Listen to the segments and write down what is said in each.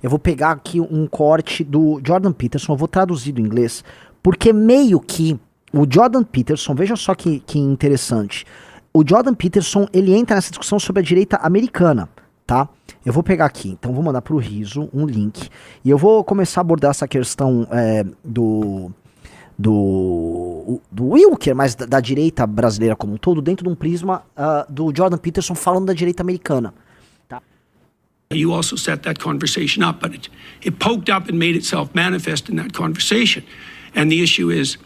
eu vou pegar aqui um corte do Jordan Peterson, eu vou traduzir do inglês, porque meio que o Jordan Peterson, veja só que interessante, o Jordan Peterson, ele entra nessa discussão sobre a direita americana, tá? Eu vou pegar aqui, então vou mandar pro Riso um link, e eu vou começar a abordar essa questão do Wilker, mas da direita brasileira como um todo, dentro de um prisma do Jordan Peterson falando da direita americana. Tá? You also set that conversation up, but it poked up and made itself manifest in that conversation. And the issue is,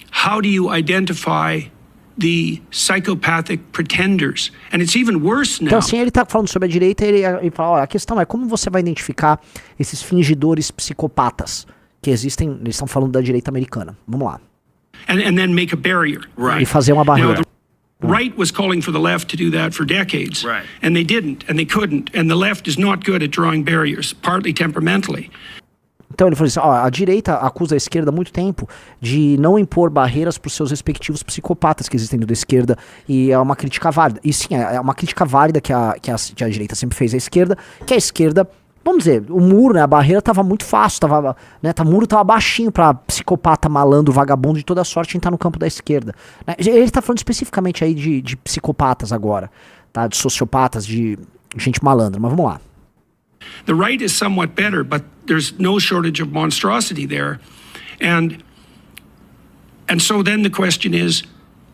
how do you identify the psychopathic pretenders? And it's even worse now. Então assim, ele tá falando sobre a direita e ele fala, olha, a questão é como você vai identificar esses fingidores psicopatas que existem, eles estão falando da direita americana. Vamos lá. And then make a barrier. Right. E fazer uma barreira. Now, the right was calling for the left to do that for decades. Right. And they didn't, and they couldn't. And the left is not good at drawing barriers, partly temperamentally. Então ele falou assim, ó, a direita acusa a esquerda há muito tempo de não impor barreiras para os seus respectivos psicopatas que existem dentro da esquerda, e é uma crítica válida. E sim, é uma crítica válida que a direita sempre fez à esquerda, que a esquerda, vamos dizer, o muro, né, a barreira tava muito fácil, o muro tava baixinho pra psicopata, malandro, vagabundo de toda sorte entrar no campo da esquerda. Né? Ele tá falando especificamente aí de psicopatas agora, tá? De sociopatas, de gente malandra, mas vamos lá. The right is somewhat better, but there's no shortage of monstrosity there. And so then the question is,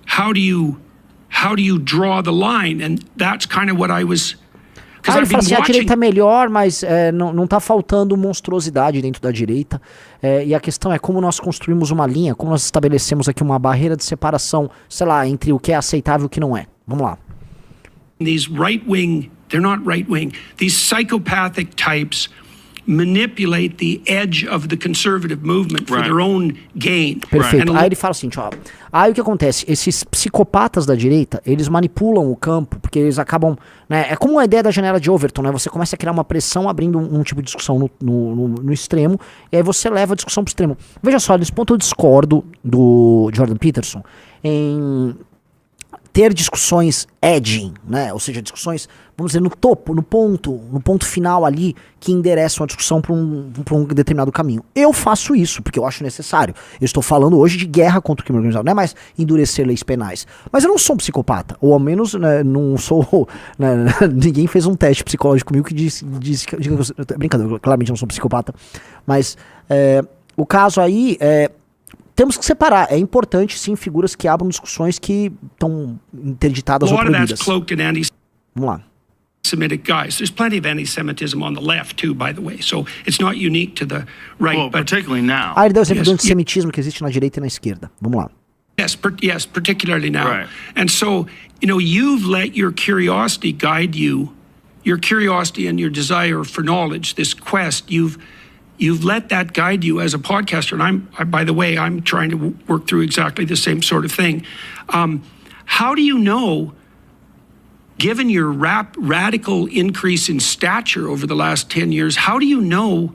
how do you draw the line? And that's kind of what I was... Ele fala assim, a direita é melhor, mas não tá faltando monstruosidade dentro da direita. E a questão é como nós construímos uma linha, como nós estabelecemos aqui uma barreira de separação, sei lá, entre o que é aceitável e o que não é. Vamos lá. These right-wing, they're not right-wing, these psychopathic types manipulate the edge of the conservative movement for their own gain. Perfeito. Aí ele fala assim, ó, aí o que acontece? Esses psicopatas da direita, eles manipulam o campo, porque eles acabam, né, é como a ideia da janela de Overton, né, você começa a criar uma pressão abrindo um tipo de discussão no extremo, e aí você leva a discussão pro extremo. Veja só, nesse ponto eu discordo do Jordan Peterson em ter discussões edging, né? Ou seja, discussões, vamos dizer, no topo, no ponto final ali, que endereçam a discussão para um determinado caminho. Eu faço isso, porque eu acho necessário. Eu estou falando hoje de guerra contra o crime organizado, não é mais endurecer leis penais. Mas eu não sou um psicopata, ou ao menos, né, não sou... Né, ninguém fez um teste psicológico comigo que disse que brincadeira, claramente eu não sou um psicopata, mas o caso aí temos que separar. É importante, sim, figuras que abram discussões que estão interditadas ou proibidas. Vamos lá. Semitic guys. There's plenty of anti-Semitism on the left too, by the way. So it's not unique to the right. Well, particularly now. Ele deu exemplo do antissemitismo que existe na direita e na esquerda. Vamos lá. Yes, particularly now. Right. And so, you've let your curiosity guide you, your curiosity and your desire for knowledge, this quest, you've let that guide you as a podcaster. And by the way, I'm trying to work through exactly the same sort of thing. How do you know, given your radical increase in stature over the last 10 years, how do you know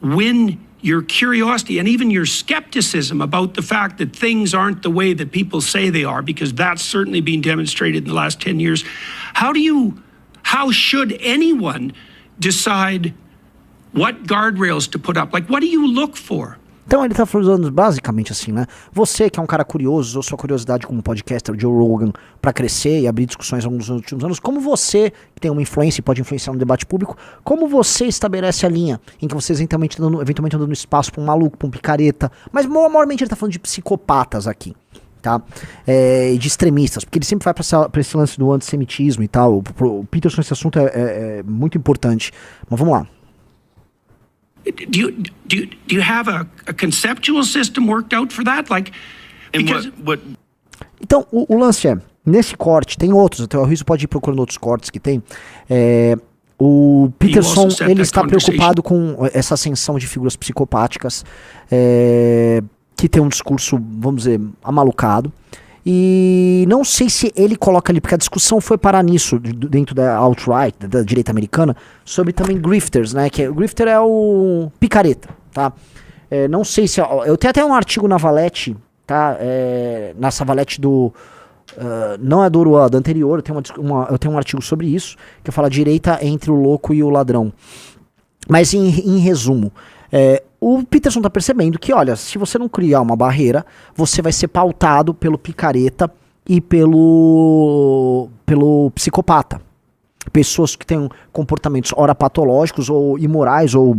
when your curiosity and even your skepticism about the fact that things aren't the way that people say they are, because that's certainly been demonstrated in the last 10 years, how should anyone decide what guardrails to put up? Like, what do you look for? Então ele tá falando basicamente assim, né? Você que é um cara curioso, usou sua curiosidade como podcaster, Joe Rogan, para crescer e abrir discussões ao longo dos últimos anos, como você, que tem uma influência e pode influenciar no debate público, como você estabelece a linha em que você eventualmente dando espaço pra um maluco, pra um picareta, mas maiormente ele tá falando de psicopatas aqui, tá? De extremistas, porque ele sempre vai pra esse lance do antissemitismo e tal. O Peterson, esse assunto é muito importante. Mas vamos lá. Do you have a conceptual system worked out for that? Like, because... Então, o lance nesse corte, tem outros, até o Rizzo pode ir procurando outros cortes que tem. O Peterson, ele está preocupado com essa ascensão de figuras psicopáticas, que tem um discurso, vamos dizer, amalucado. E não sei se ele coloca ali, porque a discussão foi parar nisso, dentro da alt-right, da direita americana, sobre também grifters, né? Que o grifter é o picareta, tá? Não sei se... Eu tenho até um artigo na Valete, tá? Nessa Valete do... não é do Uruá, da anterior, eu tenho um artigo sobre isso, que fala direita entre o louco e o ladrão. Mas em resumo, o Peterson tá percebendo que, olha, se você não criar uma barreira, você vai ser pautado pelo picareta e pelo psicopata. Pessoas que têm comportamentos ora patológicos ou imorais ou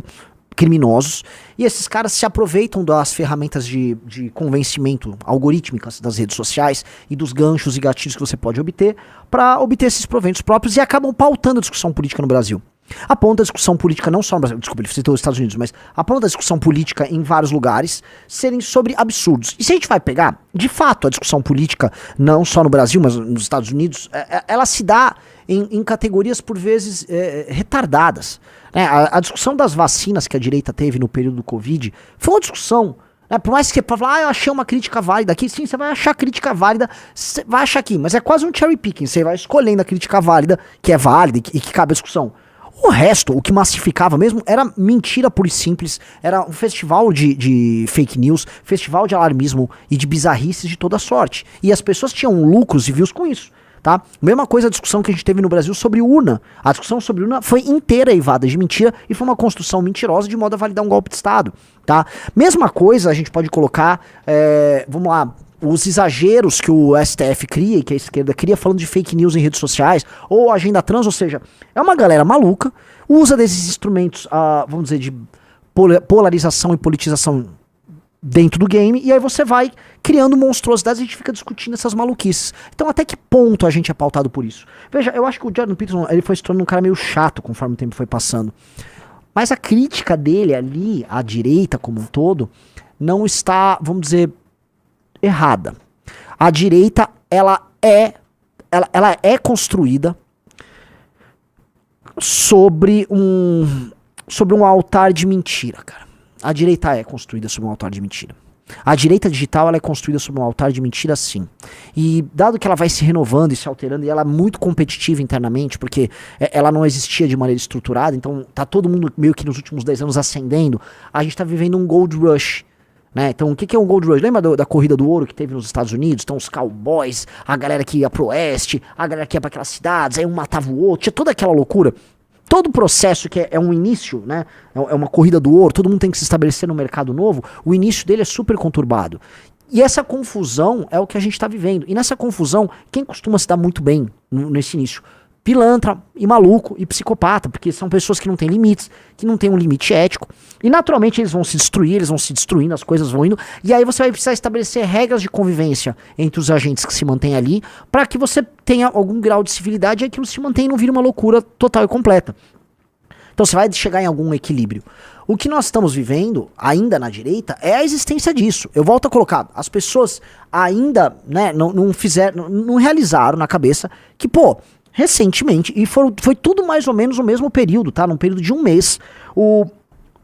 criminosos, e esses caras se aproveitam das ferramentas de convencimento algorítmicas das redes sociais e dos ganchos e gatilhos que você pode obter para obter esses proventos próprios e acabam pautando a discussão política no Brasil. A ponta da discussão política não só no Brasil, desculpa, ele citou os Estados Unidos, mas a ponta da discussão política em vários lugares serem sobre absurdos. E se a gente vai pegar, de fato, a discussão política, não só no Brasil, mas nos Estados Unidos, ela se dá em categorias, por vezes, retardadas. A discussão das vacinas que a direita teve no período do Covid foi uma discussão. Por mais que você fale, eu achei uma crítica válida aqui, sim, você vai achar crítica válida, você vai achar aqui, mas é quase um cherry picking, você vai escolhendo a crítica válida, que é válida e que cabe à discussão. O resto, o que massificava mesmo, era mentira pura e simples, era um festival de fake news, festival de alarmismo e de bizarrices de toda sorte. E as pessoas tinham lucros e views com isso, tá? Mesma coisa a discussão que a gente teve no Brasil sobre urna. A discussão sobre urna foi inteira eivada de mentira e foi uma construção mentirosa de modo a validar um golpe de Estado, tá? Mesma coisa a gente pode colocar, vamos lá, os exageros que o STF cria e que a esquerda cria falando de fake news em redes sociais ou agenda trans, ou seja, é uma galera maluca, usa desses instrumentos, vamos dizer, de polarização e politização dentro do game, e aí você vai criando monstruosidades e a gente fica discutindo essas maluquices. Então até que ponto a gente é pautado por isso? Veja, eu acho que o Jordan Peterson, ele foi se tornando um cara meio chato conforme o tempo foi passando. Mas a crítica dele ali, à direita como um todo, não está, vamos dizer, errada. A direita, ela é construída sobre um altar de mentira, cara. A direita é construída sobre um altar de mentira. A direita digital, ela é construída sobre um altar de mentira, sim. E dado que ela vai se renovando e se alterando, e ela é muito competitiva internamente, porque ela não existia de maneira estruturada, então tá todo mundo meio que nos últimos 10 anos ascendendo, a gente tá vivendo um gold rush. Então, o que é um Gold Rush? Lembra da corrida do ouro que teve nos Estados Unidos? Então, os cowboys, a galera que ia pro oeste, a galera que ia pra aquelas cidades, aí um matava o outro, tinha toda aquela loucura. Todo o processo que é um início, né? É uma corrida do ouro, todo mundo tem que se estabelecer no mercado novo, o início dele é super conturbado. E essa confusão é o que a gente tá vivendo. E nessa confusão, quem costuma se dar muito bem nesse início? Pilantra e maluco e psicopata, porque são pessoas que não têm limites, que não têm um limite ético, e naturalmente eles vão se destruir, eles vão se destruindo, as coisas vão indo, e aí você vai precisar estabelecer regras de convivência entre os agentes que se mantêm ali, para que você tenha algum grau de civilidade e aquilo se mantenha e não vire uma loucura total e completa. Então você vai chegar em algum equilíbrio. O que nós estamos vivendo, ainda na direita, é a existência disso. Eu volto a colocar, as pessoas ainda, né, não realizaram na cabeça que, recentemente, e foi tudo mais ou menos no mesmo período, tá? Num período de um mês, o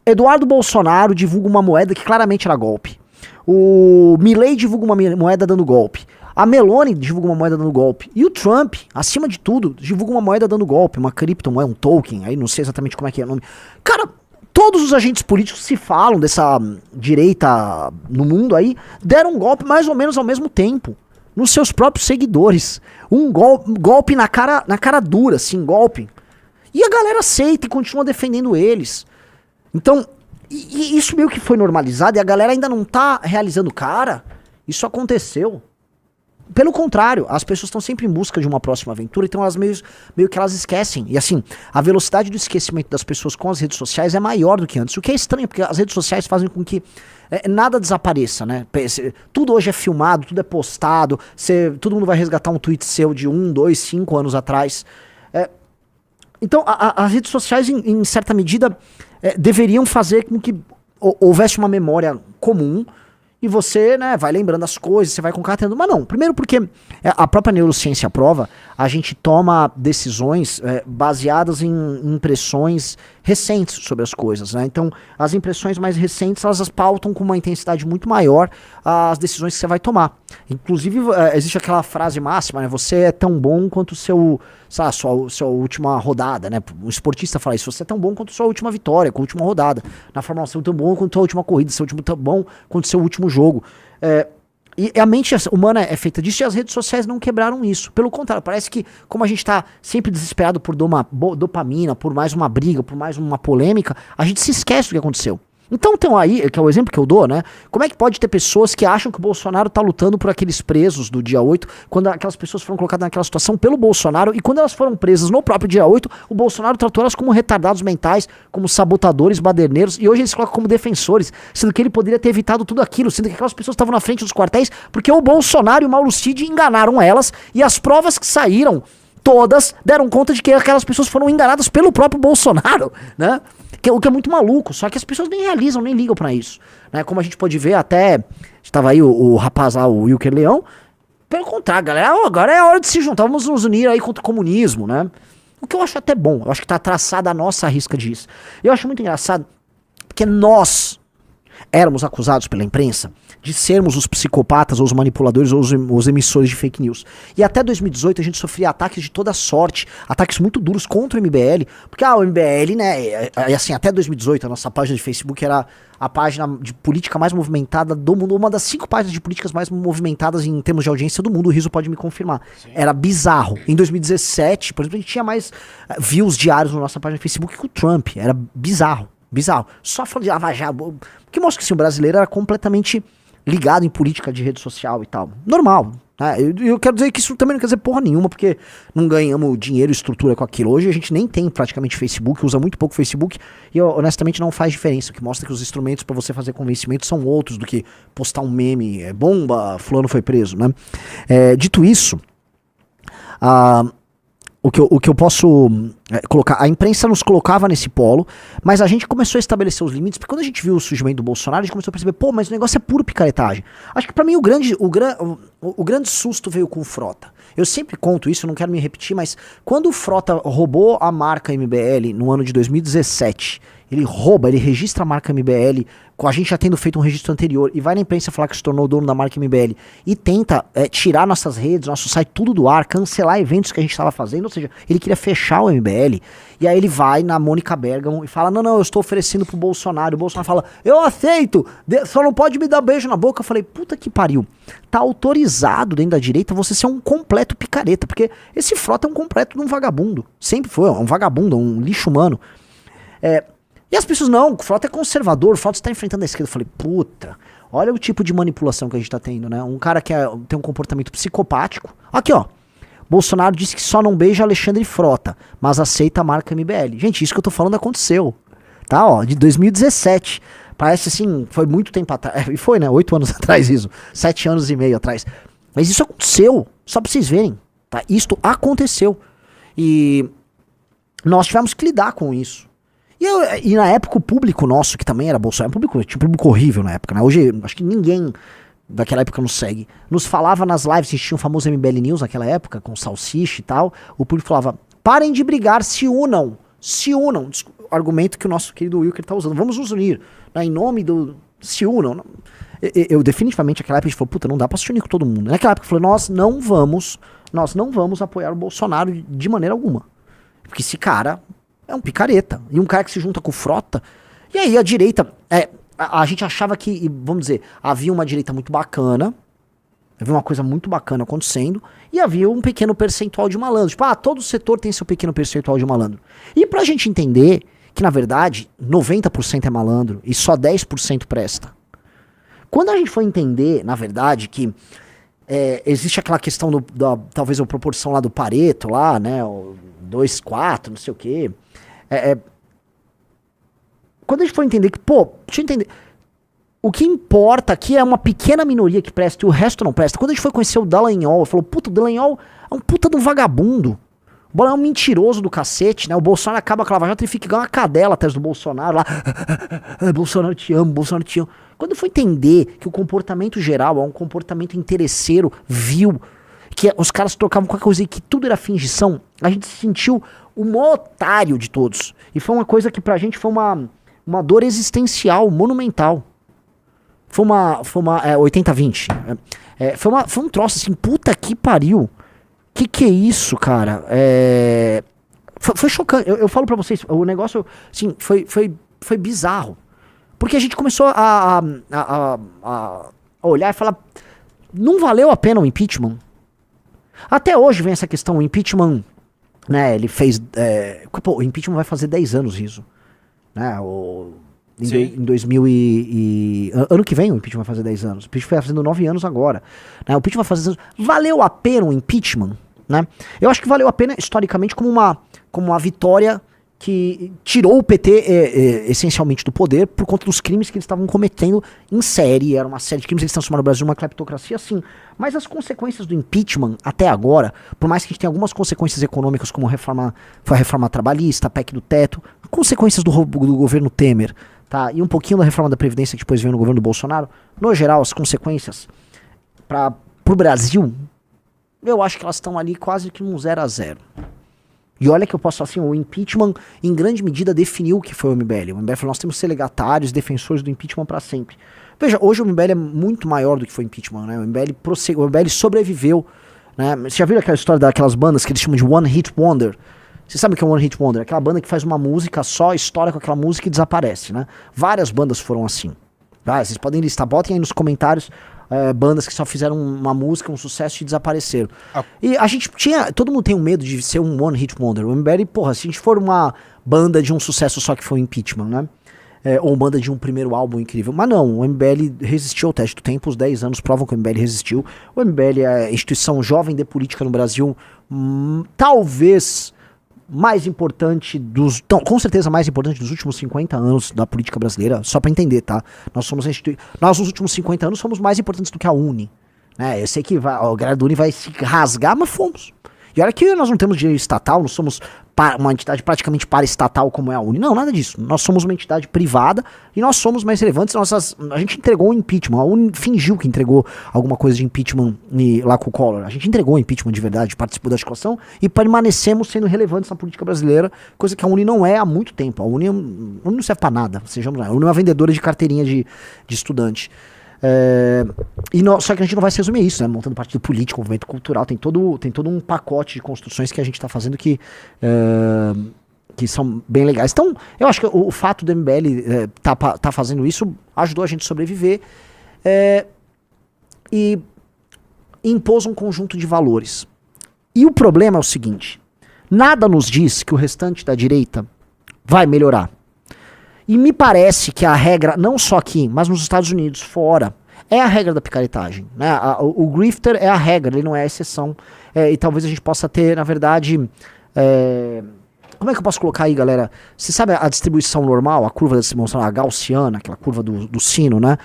Eduardo Bolsonaro divulga uma moeda que claramente era golpe. O Milei divulga uma moeda dando golpe. A Meloni divulga uma moeda dando golpe. E o Trump, acima de tudo, divulga uma moeda dando golpe, uma criptomoeda, um token, aí não sei exatamente como é que é o nome. Cara, todos os agentes políticos se falam dessa direita no mundo aí, deram um golpe mais ou menos ao mesmo tempo. Nos seus próprios seguidores. Um golpe na cara dura, assim, golpe. E a galera aceita e continua defendendo eles. Então, isso meio que foi normalizado e a galera ainda não tá realizando, cara, isso aconteceu. Pelo contrário, as pessoas estão sempre em busca de uma próxima aventura, então elas meio que elas esquecem. E assim, a velocidade do esquecimento das pessoas com as redes sociais é maior do que antes. O que é estranho, porque as redes sociais fazem com que nada desapareça, né? Tudo hoje é filmado, tudo é postado, todo mundo vai resgatar um tweet seu de 1, 2, 5 anos atrás. Então, as redes sociais, em certa medida, deveriam fazer com que houvesse uma memória comum e você, né, vai lembrando as coisas, você vai concatenando. Mas não, primeiro porque a própria neurociência prova, a gente toma decisões baseadas em impressões recentes sobre as coisas, né? Então, as impressões mais recentes, elas pautam com uma intensidade muito maior as decisões que você vai tomar. Inclusive, existe aquela frase máxima, né? Você é tão bom quanto sua última rodada, né? Um esportista fala isso, você é tão bom quanto sua última vitória, com a última rodada. Na Fórmula 1, você é tão bom quanto sua última corrida, você é tão bom quanto seu último jogo. E a mente humana é feita disso e as redes sociais não quebraram isso. Pelo contrário, parece que como a gente tá sempre desesperado por dopamina, por mais uma briga, por mais uma polêmica, a gente se esquece do que aconteceu. Então tem aí, que é o exemplo que eu dou, né? Como é que pode ter pessoas que acham que o Bolsonaro tá lutando por aqueles presos do dia 8, quando aquelas pessoas foram colocadas naquela situação pelo Bolsonaro, e quando elas foram presas no próprio dia 8, o Bolsonaro tratou elas como retardados mentais, como sabotadores, baderneiros, e hoje eles colocam como defensores, sendo que ele poderia ter evitado tudo aquilo, sendo que aquelas pessoas estavam na frente dos quartéis, porque o Bolsonaro e o Mauro Cid enganaram elas, e as provas que saíram, todas deram conta de que aquelas pessoas foram enganadas pelo próprio Bolsonaro, né? O que é muito maluco, só que as pessoas nem realizam, nem ligam pra isso, né? Como a gente pode ver até, estava aí o rapaz lá, o Wilker Leão, pelo contrário, galera, agora é hora de se juntar, vamos nos unir aí contra o comunismo, né? O que eu acho até bom, eu acho que tá traçada a nossa risca disso. Eu acho muito engraçado, porque nós éramos acusados pela imprensa de sermos os psicopatas, ou os manipuladores, ou os emissores de fake news. E até 2018 a gente sofria ataques de toda sorte, ataques muito duros contra o MBL, porque o MBL, né, assim, até 2018 a nossa página de Facebook era a página de política mais movimentada do mundo, uma das 5 páginas de políticas mais movimentadas em termos de audiência do mundo, o Riso pode me confirmar. Sim. Era bizarro. Em 2017, por exemplo, a gente tinha mais views diários na nossa página de Facebook que o Trump, era bizarro. Bizarro. Só falando de Lava Jato, que mostra que assim, o brasileiro era completamente ligado em política de rede social e tal. Normal. Né? Eu quero dizer que isso também não quer dizer porra nenhuma, porque não ganhamos dinheiro e estrutura com aquilo. Hoje a gente nem tem praticamente Facebook, usa muito pouco Facebook, e honestamente não faz diferença. O que mostra que os instrumentos para você fazer convencimento são outros do que postar um meme, bomba, fulano foi preso, né? Dito isso, o que eu posso colocar, a imprensa nos colocava nesse polo, mas a gente começou a estabelecer os limites, porque quando a gente viu o surgimento do Bolsonaro, a gente começou a perceber, mas o negócio é puro picaretagem. Acho que pra mim o grande susto veio com o Frota. Eu sempre conto isso, não quero me repetir, mas quando o Frota roubou a marca MBL no ano de 2017, ele registra a marca MBL, com a gente já tendo feito um registro anterior, e vai na imprensa falar que se tornou dono da marca MBL, e tenta tirar nossas redes, nosso site, tudo do ar, cancelar eventos que a gente estava fazendo, ou seja, ele queria fechar o MBL, e aí ele vai na Mônica Bergamo e fala, não, eu estou oferecendo pro Bolsonaro, o Bolsonaro fala, eu aceito, só não pode me dar beijo na boca. Eu falei, puta que pariu, tá autorizado dentro da direita você ser um completo picareta, porque esse Frota é um completo de um vagabundo, sempre foi, um vagabundo, um lixo humano. E as pessoas, não, o Frota é conservador, o Frota está enfrentando a esquerda. Eu falei, puta, olha o tipo de manipulação que a gente tá tendo, né? Um cara que tem um comportamento psicopático. Aqui, ó. Bolsonaro disse que só não beija Alexandre Frota, mas aceita a marca MBL. Gente, isso que eu tô falando aconteceu. Tá, ó, de 2017. Parece assim, foi muito tempo atrás. E foi, né? 8 anos atrás isso. 7 anos e meio atrás. Mas isso aconteceu. Só pra vocês verem. Tá? Isto aconteceu. E nós tivemos que lidar com isso. E na época o público nosso, que também era Bolsonaro, tinha um público horrível na época, né? Hoje acho que ninguém daquela época nos segue. Nos falava nas lives, existia um famoso MBL News naquela época, com salsicha e tal. O público falava, parem de brigar, se unam. O argumento que o nosso querido Wilker tá usando. Vamos nos unir, né? Em nome do... Se unam. Eu definitivamente, naquela época, a gente falou, puta, não dá pra se unir com todo mundo. Naquela época eu falei, nós não vamos apoiar o Bolsonaro de maneira alguma. Porque esse cara... é um picareta. E um cara que se junta com o Frota. E aí a direita... a gente achava que, vamos dizer, havia uma direita muito bacana. Havia uma coisa muito bacana acontecendo. E havia um pequeno percentual de malandro. Tipo, todo setor tem seu pequeno percentual de malandro. E pra gente entender que, na verdade, 90% é malandro e só 10% presta. Quando a gente foi entender, na verdade, que existe aquela questão talvez a proporção lá do Pareto, lá, né? 2-4, não sei o quê. Quando a gente for entender que, deixa eu entender. O que importa aqui é uma pequena minoria que presta e o resto não presta. Quando a gente foi conhecer o Dallagnol, falou, puta, o Dallagnol é um puta de um vagabundo. O Dallagnol é um mentiroso do cacete, né? O Bolsonaro acaba com a Lava Jato e fica igual uma cadela atrás do Bolsonaro lá. Bolsonaro te amo, Bolsonaro te amo. Quando eu fui entender que o comportamento geral é um comportamento interesseiro, vil, que os caras trocavam qualquer coisa e que tudo era fingição, a gente se sentiu o maior otário de todos. E foi uma coisa que pra gente foi uma dor existencial, monumental. Foi uma 80-20. Foi um troço assim, puta que pariu. Que é isso, cara? Foi chocante. Eu falo pra vocês, o negócio, assim, foi bizarro. Porque a gente começou a olhar e falar... não valeu a pena o impeachment. Até hoje vem essa questão, o impeachment, né, ele fez, pô, o impeachment vai fazer 10 anos, Riso, né, em 2000 ano que vem o impeachment vai fazer 10 anos, o impeachment vai fazendo 9 anos agora, né, o impeachment vai fazer 10 anos. Valeu a pena o impeachment, né? Eu acho que valeu a pena historicamente como uma vitória que tirou o PT essencialmente do poder por conta dos crimes que eles estavam cometendo em série. Era uma série de crimes, eles transformaram o Brasil numa cleptocracia, sim. Mas as consequências do impeachment, até agora, por mais que a gente tenha algumas consequências econômicas, como foi a reforma trabalhista, a PEC do teto, consequências do governo Temer, tá? E um pouquinho da reforma da Previdência que depois veio no governo do Bolsonaro, no geral, as consequências pro Brasil, eu acho que elas estão ali quase que um 0-0. E olha que eu posso falar assim, o impeachment em grande medida definiu o que foi o MBL. O MBL falou, nós temos que ser legatários, defensores do impeachment para sempre. Veja, hoje o MBL é muito maior do que foi o impeachment, né? O MBL sobreviveu, né? Você já viu aquela história daquelas bandas que eles chamam de One Hit Wonder? Você sabe o que é One Hit Wonder? Aquela banda que faz uma música só, estoura com aquela música e desaparece, né? Várias bandas foram assim. Tá? Vocês podem listar, botem aí nos comentários bandas que só fizeram uma música, um sucesso e desapareceram. E a gente todo mundo tem um medo de ser um One Hit Wonder. O MBL, porra, se a gente for uma banda de um sucesso só que foi o impeachment, né? Ou banda de um primeiro álbum incrível. Mas não, o MBL resistiu ao teste do tempo, os 10 anos provam que o MBL resistiu. O MBL é a instituição jovem de política no Brasil, talvez mais importante com certeza mais importante dos últimos 50 anos da política brasileira, só pra entender, tá? Nós nos últimos 50 anos somos mais importantes do que a Uni, né? Eu sei que a galera da Uni vai se rasgar, mas fomos. E olha que nós não temos dinheiro estatal, não somos uma entidade praticamente paraestatal como é a Uni. Não, nada disso. Nós somos uma entidade privada e nós somos mais relevantes. A gente entregou o impeachment. A Uni fingiu que entregou alguma coisa de impeachment lá com o Collor. A gente entregou o impeachment de verdade, participou da discussão e permanecemos sendo relevantes na política brasileira, coisa que a Uni não é há muito tempo. A Uni não serve pra nada, sejamos lá. A Uni é uma vendedora de carteirinha de estudante. Só que a gente não vai se resumir a isso, né? Montando partido político, movimento cultural, tem todo um pacote de construções que a gente está fazendo que são bem legais. Então, eu acho que o fato do MBL tá fazendo isso ajudou a gente a sobreviver e impôs um conjunto de valores. E o problema é o seguinte: nada nos diz que o restante da direita vai melhorar. E me parece que a regra, não só aqui, mas nos Estados Unidos, fora, é a regra da picaretagem, né? O grifter é a regra, ele não é a exceção. E talvez a gente possa ter, na verdade... como é que eu posso colocar aí, galera? Você sabe a distribuição normal, a curva da distribuição, a gaussiana, aquela curva do sino, né?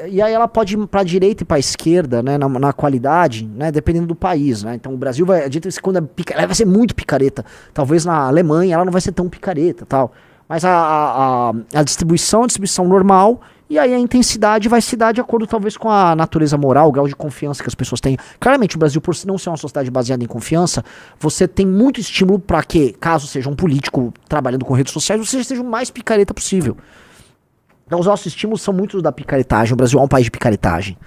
E aí ela pode ir para a direita e para a esquerda, né? Na qualidade, né? Dependendo do país, né? Então o Brasil vai... Quando ela vai ser muito picareta. Talvez na Alemanha ela não vai ser tão picareta, tal. Mas a distribuição normal, e aí a intensidade vai se dar de acordo talvez com a natureza moral, o grau de confiança que as pessoas têm. Claramente o Brasil, por não ser uma sociedade baseada em confiança, você tem muito estímulo para que, caso seja um político trabalhando com redes sociais, você seja o mais picareta possível. Então os nossos estímulos são muito da picaretagem, o Brasil é um país de picaretagem.